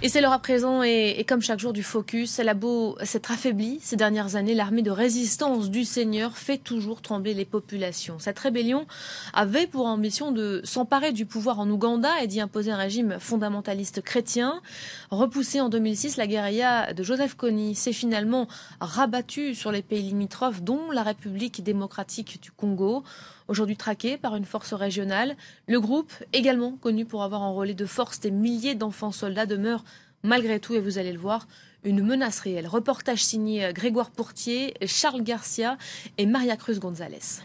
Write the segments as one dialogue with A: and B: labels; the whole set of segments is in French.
A: Et c'est l'heure à présent, et comme chaque jour du Focus, elle a beau s'être affaiblie ces dernières années, l'armée de résistance du Seigneur fait toujours trembler les populations. Cette rébellion avait pour ambition de s'emparer du pouvoir en Ouganda et d'y imposer un régime fondamentaliste chrétien. Repoussée en 2006, la guérilla de Joseph Kony s'est finalement rabattue sur les pays limitrophes, dont la République démocratique du Congo. Aujourd'hui traqué par une force régionale, le groupe, également connu pour avoir enrôlé de force des milliers d'enfants soldats, demeure malgré tout, et vous allez le voir, une menace réelle. Reportage signé Grégoire Pourtier, Charles Garcia et Maria Cruz González.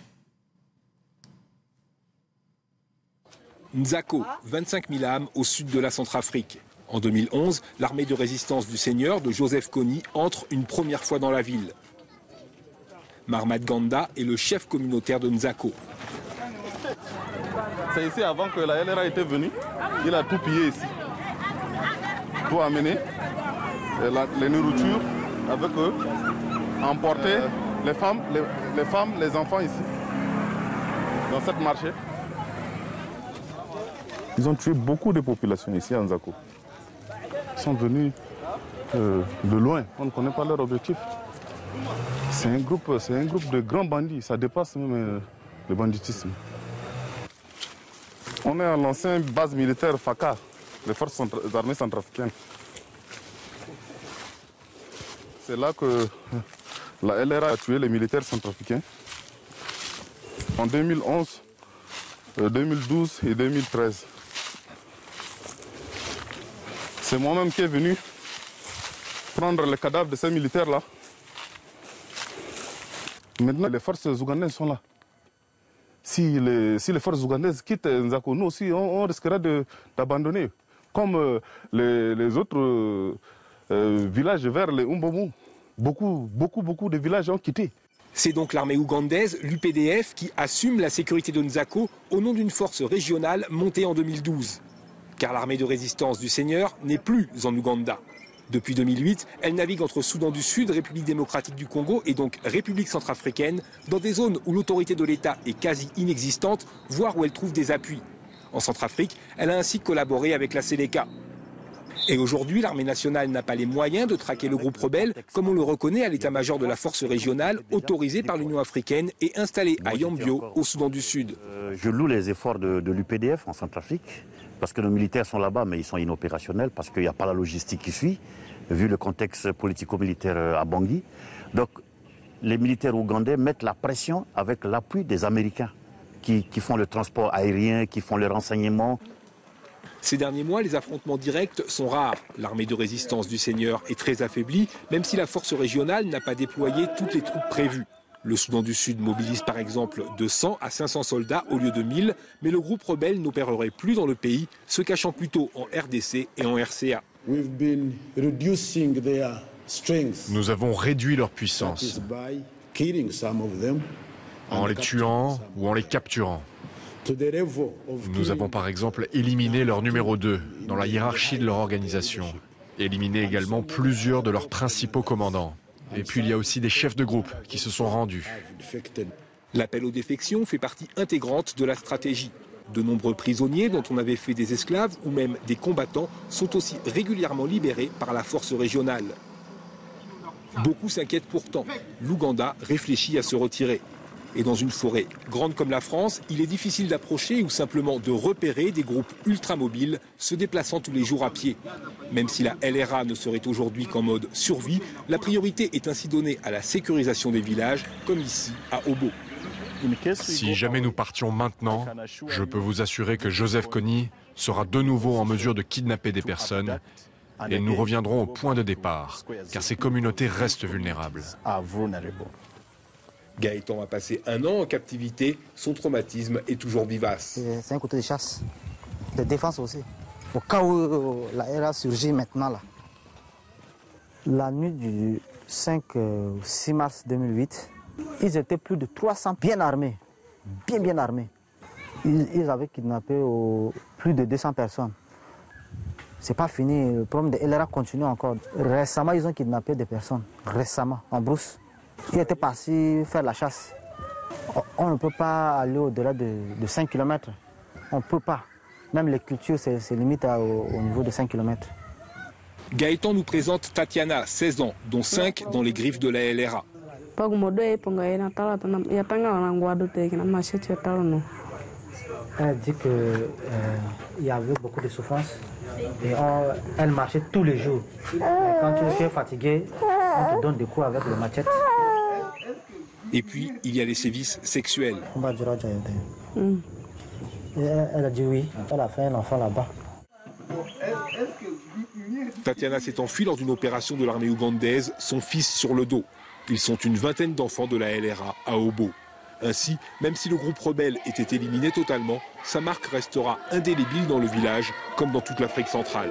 B: Nzako, 25 000 âmes au sud de la Centrafrique. En 2011, l'armée de résistance du Seigneur de Joseph Kony entre une première fois dans la ville. Marmat Ganda est le chef communautaire de Nzako.
C: C'est ici avant que la LRA était venue, il a tout pillé ici. Tout amené, les nourritures avec eux, emporter les femmes, les enfants ici, dans cette marché. Ils ont tué beaucoup de populations ici à Nzako. Ils sont venus de loin, on ne connaît pas leur objectif. C'est un groupe de grands bandits, ça dépasse même le banditisme. On est à l'ancienne base militaire FACA, les forces armées centrafricaines. C'est là que la LRA a tué les militaires centrafricains. En 2011, 2012 et 2013. C'est moi-même qui est venu prendre les cadavres de ces militaires-là. Maintenant, les forces ougandaises sont là. Si les forces ougandaises quittent Nzako, nous aussi, on risquera d'abandonner. Comme les autres villages vers les Umbomu. Beaucoup de villages ont quitté.
B: C'est donc l'armée ougandaise, l'UPDF, qui assume la sécurité de Nzako au nom d'une force régionale montée en 2012. Car l'armée de résistance du Seigneur n'est plus en Ouganda. Depuis 2008, elle navigue entre Soudan du Sud, République démocratique du Congo et donc République centrafricaine, dans des zones où l'autorité de l'État est quasi inexistante, voire où elle trouve des appuis. En Centrafrique, elle a ainsi collaboré avec la Séléka. Et aujourd'hui, l'armée nationale n'a pas les moyens de traquer le groupe rebelle, comme on le reconnaît à l'état-major de la force régionale, autorisée par l'Union africaine et installée à Yambio, au Soudan du Sud.
D: Je loue les efforts de l'UPDF en Centrafrique, parce que nos militaires sont là-bas, mais ils sont inopérationnels, parce qu'il n'y a pas la logistique qui suit, vu le contexte politico-militaire à Bangui. Donc, les militaires ougandais mettent la pression avec l'appui des Américains, qui font le transport aérien, qui font les renseignements.
B: Ces derniers mois, les affrontements directs sont rares. L'armée de résistance du Seigneur est très affaiblie, même si la force régionale n'a pas déployé toutes les troupes prévues. Le Soudan du Sud mobilise par exemple de 100 à 500 soldats au lieu de 1000, mais le groupe rebelle n'opérerait plus dans le pays, se cachant plutôt en RDC et en RCA.
E: Nous avons réduit leur puissance en les tuant ou en les capturant. Nous avons par exemple éliminé leur numéro 2 dans la hiérarchie de leur organisation, éliminé également plusieurs de leurs principaux commandants. Et puis il y a aussi des chefs de groupe qui se sont rendus.
B: L'appel aux défections fait partie intégrante de la stratégie. De nombreux prisonniers dont on avait fait des esclaves ou même des combattants sont aussi régulièrement libérés par la force régionale. Beaucoup s'inquiètent pourtant. L'Ouganda réfléchit à se retirer. Et dans une forêt grande comme la France, il est difficile d'approcher ou simplement de repérer des groupes ultramobiles se déplaçant tous les jours à pied. Même si la LRA ne serait aujourd'hui qu'en mode survie, la priorité est ainsi donnée à la sécurisation des villages, comme ici à Obo.
E: Si jamais nous partions maintenant, je peux vous assurer que Joseph Kony sera de nouveau en mesure de kidnapper des personnes et nous reviendrons au point de départ, car ces communautés restent vulnérables.
B: Gaëtan a passé 1 an en captivité, son traumatisme est toujours vivace.
F: C'est un côté de chasse, de défense aussi. Au cas où la LRA surgit maintenant là. La nuit du 5 au 6 mars 2008, ils étaient plus de 300 bien armés, bien armés. Ils avaient kidnappé plus de 200 personnes. C'est pas fini, le problème de LRA continue encore. Récemment, ils ont kidnappé des personnes, récemment, en brousse. Ils étaient partis faire la chasse. On ne peut pas aller au-delà de 5 km. On ne peut pas. Même les cultures, c'est limite au niveau de 5 km.
B: Gaëtan nous présente Tatiana, 16 ans, dont 5 dans les griffes de la LRA.
F: Elle dit qu'il y avait beaucoup de souffrance et elle marchait tous les jours. Et quand tu es fatigué, on te donne des coups avec le machette.
B: Et puis, il y a les sévices sexuels.
F: Et elle a dit oui, elle a fait un enfant là-bas.
B: Tatiana s'est enfuie lors d'une opération de l'armée ougandaise, son fils sur le dos. Ils sont une vingtaine d'enfants de la LRA à Obo. Ainsi, même si le groupe rebelle était éliminé totalement, sa marque restera indélébile dans le village, comme dans toute l'Afrique centrale.